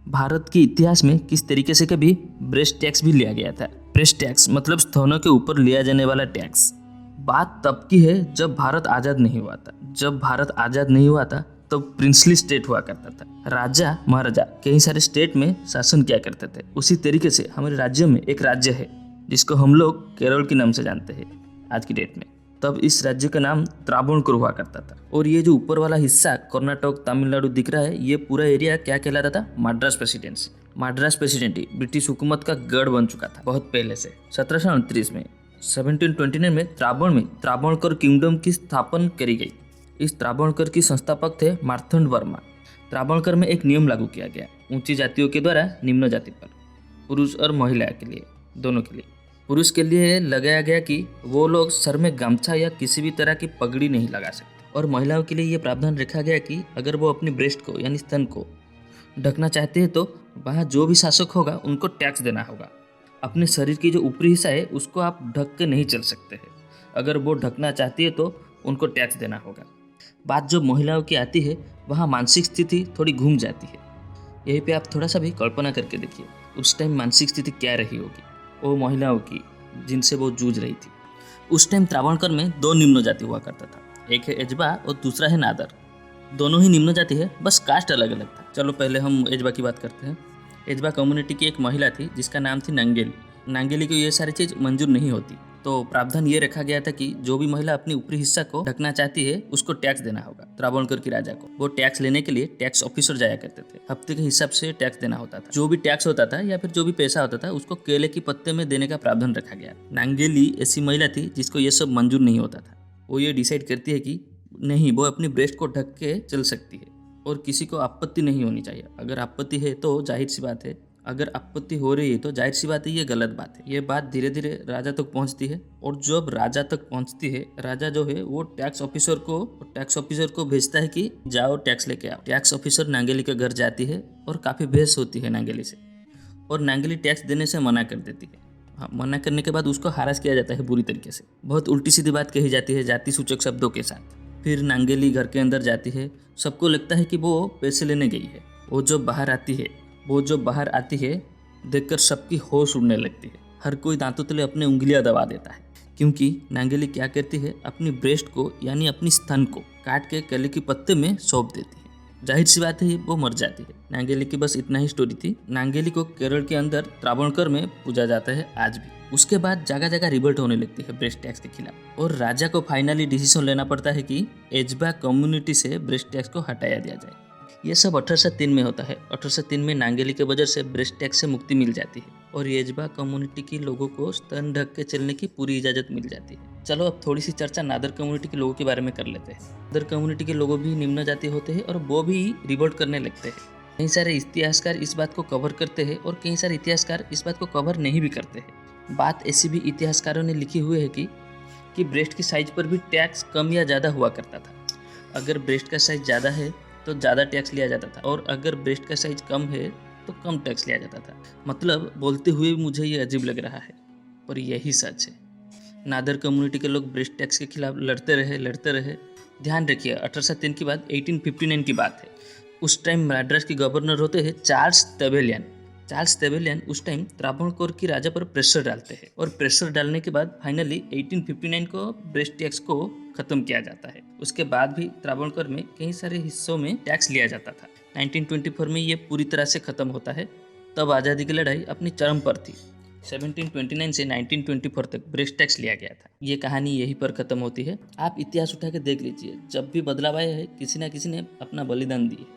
भारत के इतिहास में किस तरीके से कभी ब्रेस्ट टैक्स भी लिया गया था। ब्रेस्ट टैक्स मतलब स्तनों के ऊपर लिया जाने वाला टैक्स। बात तब की है जब भारत आज़ाद नहीं हुआ था। जब भारत आज़ाद नहीं हुआ था तब प्रिंसली स्टेट हुआ करता था। राजा महाराजा कई सारे स्टेट में शासन किया करते थे। उसी तरीके से हमारे राज्य में एक राज्य है जिसको हम लोग केरल के नाम से जानते हैं आज की डेट में। तब इस राज्य का नाम त्रावणकोर हुआ करता था। और ये जो ऊपर वाला हिस्सा कर्नाटक तमिलनाडु दिख रहा है, ये पूरा एरिया क्या कहलाता था? Madras presidency. Madras presidency British हुकूमत का गढ़ बन चुका था बहुत पहले से। 1729 में 1729 में त्रावणकोर किंगडम की स्थापना करी गई। इस त्रावणकोर की संस्थापक थे मार्तंड वर्मा। त्रावणकोर में एक नियम लागू किया गया ऊंची जातियों के द्वारा निम्न जाति पर, पुरुष और महिला के लिए, दोनों के लिए। पुरुष के लिए लगाया गया कि वो लोग सर में गमछा या किसी भी तरह की पगड़ी नहीं लगा सकते। और महिलाओं के लिए ये प्रावधान रखा गया कि अगर वो अपनी ब्रेस्ट को यानी स्तन को ढकना चाहते हैं तो वहाँ जो भी शासक होगा उनको टैक्स देना होगा। अपने शरीर की जो ऊपरी हिस्सा है उसको आप ढक के नहीं चल सकते हैं। अगर वो ढकना चाहती है तो उनको टैक्स देना होगा। बात जो महिलाओं की आती है वहाँ मानसिक स्थिति थोड़ी घूम जाती है। यहीं पे आप थोड़ा सा भी कल्पना करके देखिए उस टाइम मानसिक स्थिति क्या रही होगी वो महिलाओं की जिनसे वो जूझ रही थी। उस टाइम त्रावणकोर में दो निम्न जाति हुआ करता था, एक है एजबा और दूसरा है नादर। दोनों ही निम्न जाति है, बस कास्ट अलग अलग था। चलो पहले हम एजबा की बात करते हैं। एजबा कम्युनिटी की एक महिला थी जिसका नाम थी नांगेली। नांगेली को ये सारी चीज़ मंजूर नहीं होती, तो प्रावधान ये रखा गया था कि जो भी महिला अपनी ऊपरी हिस्सा को ढकना चाहती है उसको टैक्स देना होगा। त्रावणकोर की राजा को वो टैक्स लेने के लिए टैक्स ऑफिसर जाया करते थे। हफ्ते के हिसाब से टैक्स देना होता था। जो भी टैक्स होता था या फिर जो भी पैसा होता था उसको केले की पत्ते में देने का प्रावधान रखा गया। नांगेली ऐसी महिला थी जिसको ये सब मंजूर नहीं होता था। वो ये डिसाइड करती है कि नहीं, वो अपनी ब्रेस्ट को ढक के चल सकती है और किसी को आपत्ति नहीं होनी चाहिए। अगर आपत्ति है तो जाहिर सी बात है, अगर आपत्ति हो रही है तो जाहिर सी बात है ये गलत बात है। ये बात धीरे धीरे राजा तक पहुंचती है और जब राजा तक पहुंचती है, राजा जो है वो टैक्स ऑफिसर को भेजता है कि जाओ टैक्स लेके आओ। टैक्स ऑफिसर नांगेली के घर जाती है और काफ़ी बहस होती है नांगेली से, और नांगेली टैक्स देने से मना कर देती है। हाँ, मना करने के बाद उसको हरास किया जाता है बुरी तरीके से। बहुत उल्टी सीधी बात कही जाती है जाति सूचक शब्दों के साथ। फिर नांगेली घर के अंदर जाती है। सबको लगता है कि वो पैसे लेने गई है। वो जो बाहर आती है देखकर सबकी होश उड़ने लगती है। हर कोई दांतों तले अपने उंगलियां दबा देता है, क्योंकि नांगेली क्या करती है, अपनी ब्रेस्ट को यानी अपनी स्तन को काट के केले के पत्ते में सौंप देती है। जाहिर सी बात है वो मर जाती है। नांगेली की बस इतना ही स्टोरी थी। नांगेली को केरल के अंदर त्रावणकोर में पूजा जाता है आज भी। उसके बाद जगह जगह रिवोल्ट होने लगती है ब्रेस्ट टैक्स के खिलाफ, और राजा को फाइनली डिसीजन लेना पड़ता है कि एजबा कम्युनिटी से ब्रेस्ट टैक्स को हटाया दिया जाए। ये सब 1803 में होता है। 1803 में नांगेली के वजह से ब्रेस्ट टैक्स से मुक्ति मिल जाती है और एजबा कम्युनिटी के लोगों को स्तन ढक के चलने की पूरी इजाज़त मिल जाती है। चलो अब थोड़ी सी चर्चा नादर कम्युनिटी के लोगों के बारे में कर लेते हैं। नादर कम्युनिटी के लोग भी निम्न जाति होते हैं और वो भी रिवोल्ट करने लगते हैं। कई सारे इतिहासकार इस बात को कवर करते हैं और कई सारे इतिहासकार इस बात को कवर नहीं भी करते हैं। बात ऐसी भी इतिहासकारों ने लिखी हुई है कि ब्रेस्ट की साइज पर भी टैक्स कम या ज़्यादा हुआ करता था। अगर ब्रेस्ट का साइज ज़्यादा है तो ज़्यादा टैक्स लिया जाता था, और अगर ब्रेस्ट का साइज कम है तो कम टैक्स लिया जाता था। मतलब बोलते हुए मुझे ये अजीब लग रहा है, पर यही सच है। नादर कम्युनिटी के लोग ब्रेस्ट टैक्स के खिलाफ लड़ते रहे। ध्यान रखिए 1803 के बाद 1859 की बात है। उस टाइम मद्रास के गवर्नर होते हैं चार्ल्स तेबेलियन उस टाइम त्रावणकोर की राजा पर प्रेशर डालते हैं, और प्रेशर डालने के बाद फाइनली 1859 को ब्रेस्ट टैक्स को खत्म किया जाता है। उसके बाद भी त्रावणकोर में कई सारे हिस्सों में टैक्स लिया जाता था। 1924 में ये पूरी तरह से खत्म होता है। तब आज़ादी की लड़ाई अपनी चरम पर थी। 1729 से 1924 तक ब्रेस्ट टैक्स लिया गया था। ये कहानी यहीं पर खत्म होती है। आप इतिहास उठा के देख लीजिए, जब भी बदलाव आया है किसी न किसी ने अपना बलिदान दिया।